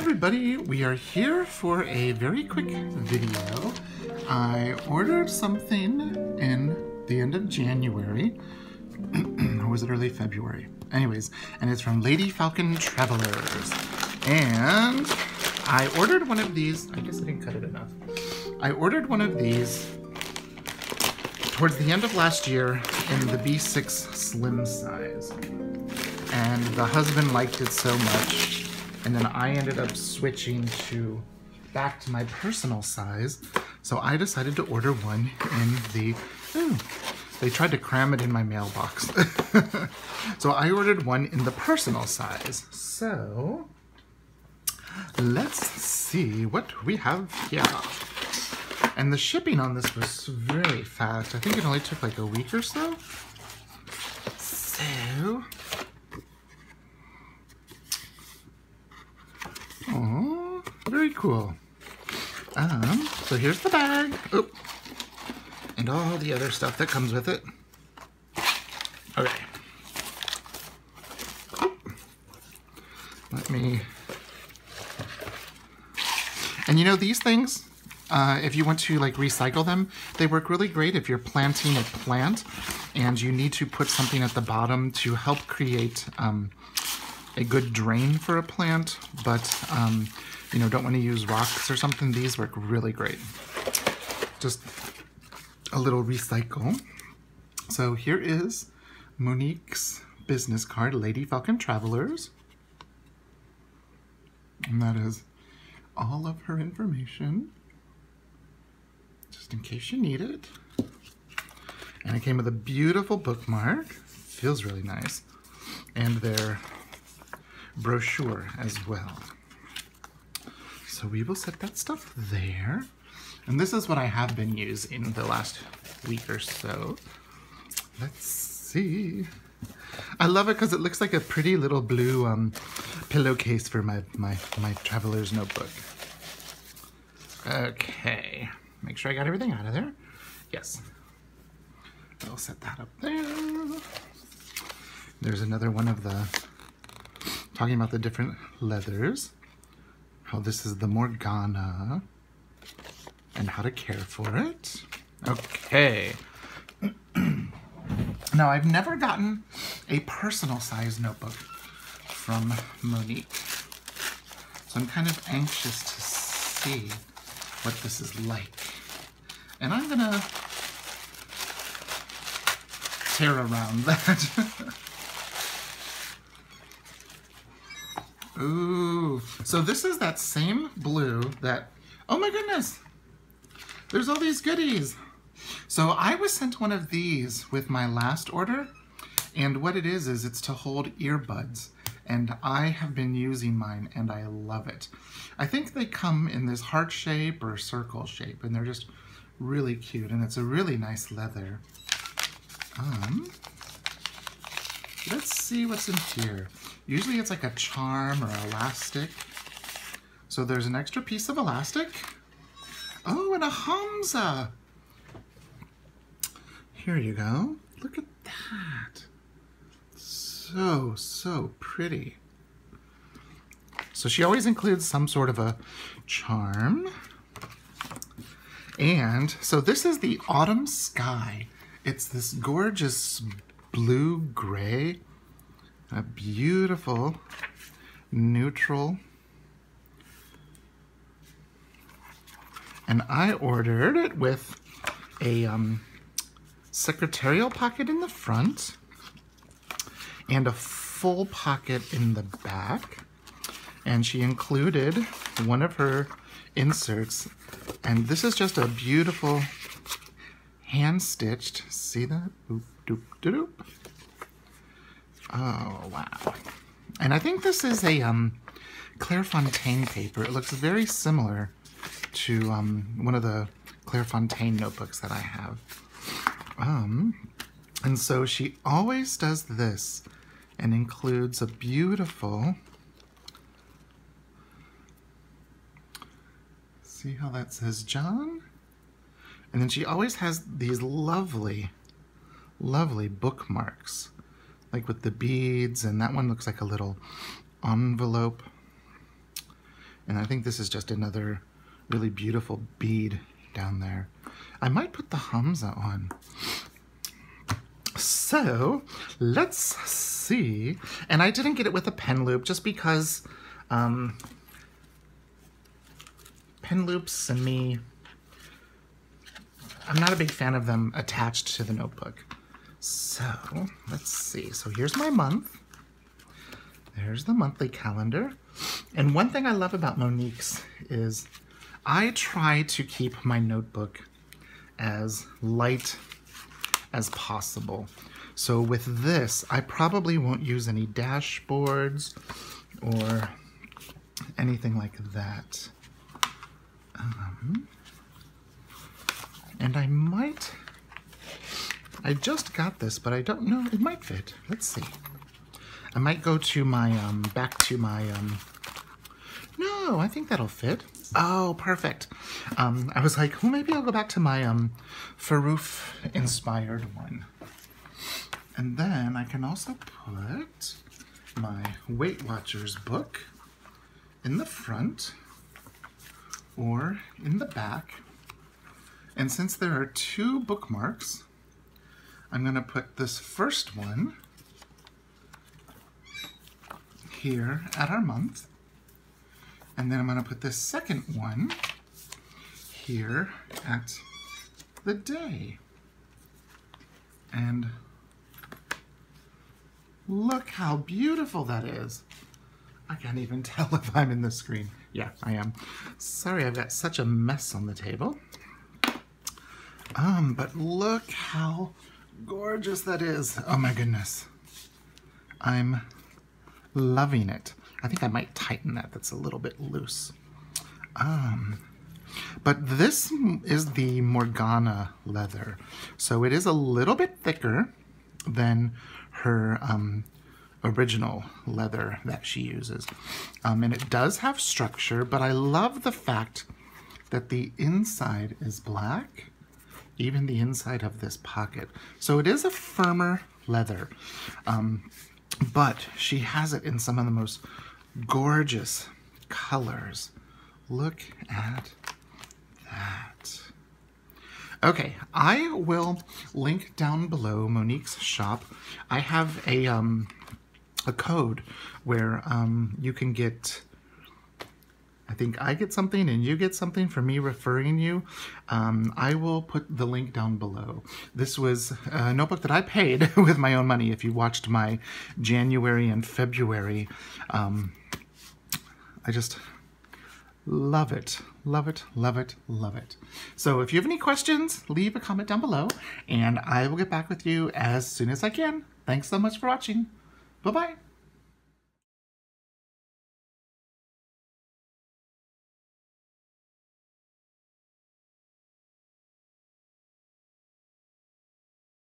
everybody, we are here for a very quick video. I ordered something in the end of January, or was it early February? Anyways, and it's from Lady Falcon Travelers. And I ordered one of these, I guess I didn't cut it enough. I ordered one of these towards the end of last year in the B6 slim size. And the husband liked it so much. And then I ended up switching back to my personal size. So I decided to order one in the, they tried to cram it in my mailbox. So I ordered one in the personal size. So let's see what we have here. And the shipping on this was very fast. I think it only took like a week or so. So, oh, very cool. So here's the bag. Oh, and all the other stuff that comes with it. Okay. Let me... And you know, these things, if you want to like recycle them, they work really great if you're planting a plant and you need to put something at the bottom to help create a good drain for a plant, but you know, don't want to use rocks or something. These work really great. Just a little recycle. So here is Monique's business card, Lady Falcon Travelers. And that is all of her information, just in case you need it. And it came with a beautiful bookmark. Feels really nice. And their brochure as well. So we will set that stuff there. And this is what I have been using the last week or so. Let's see. I love it because it looks like a pretty little blue pillowcase for my traveler's notebook. Okay, make sure I got everything out of there. Yes. I'll set that up there. There's another one of the, talking about the different leathers. How this is the Morgana and how to care for it. Okay. Now, I've never gotten a personal size notebook from Monique. So I'm kind of anxious to see what this is like. And I'm gonna tear around that. Ooh, so this is that same blue that, oh my goodness, there's all these goodies. So I was sent one of these with my last order, and what it is it's to hold earbuds, and I have been using mine and I love it. I think they come in this heart shape or circle shape, and they're just really cute, and it's a really nice leather. Let's see what's in here. Usually it's like a charm or elastic. So there's an extra piece of elastic. Oh, and a Hamza. Here you go. Look at that. So pretty. So she always includes some sort of a charm. And so this is the Autumn Sky. It's this gorgeous blue-gray, a beautiful neutral. And I ordered it with a secretarial pocket in the front and a full pocket in the back. And she included one of her inserts, and this is just a beautiful hand-stitched, see that? Boop, doop, doop. Oh, wow. And I think this is a Clairefontaine paper. It looks very similar to one of the Clairefontaine notebooks that I have. And so she always does this and includes a beautiful, see how that says John? And then she always has these lovely, lovely bookmarks, like with the beads, and that one looks like a little envelope. And I think this is just another really beautiful bead down there. I might put the Hamza on. So let's see. And I didn't get it with a pen loop just because pen loops and me, I'm not a big fan of them attached to the notebook. So let's see. So here's my month. There's the monthly calendar. And one thing I love about Monique's is I try to keep my notebook as light as possible. So with this, I probably won't use any dashboards or anything like that. And I just got this, but I don't know, it might fit. Let's see. I might go to my, back to my, no, I think that'll fit. Oh, perfect. I was like, oh, maybe I'll go back to my, Farouf-inspired one. And then I can also put my Weight Watchers book in the front or in the back. And since there are 2 bookmarks, I'm going to put this first one here at our month. And then I'm going to put this second one here at the day. And look how beautiful that is. I can't even tell if I'm in the screen. Yeah, I am. Sorry, I've got such a mess on the table. But look how gorgeous that is. Oh my goodness. I'm loving it. I think I might tighten that. That's a little bit loose. But this is the Morgana leather. So it is a little bit thicker than her original leather that she uses. And it does have structure, but I love the fact that the inside is black, even the inside of this pocket. So it is a firmer leather, but she has it in some of the most gorgeous colors. Look at that. Okay, I will link down below Monique's shop. I have a code where you can get, I think I get something and you get something for me referring you. I will put the link down below. This was a notebook that I paid with my own money. If you watched my January and February, I just love it. Love it, love it, love it. So if you have any questions, leave a comment down below and I will get back with you as soon as I can. Thanks so much for watching. Bye-bye.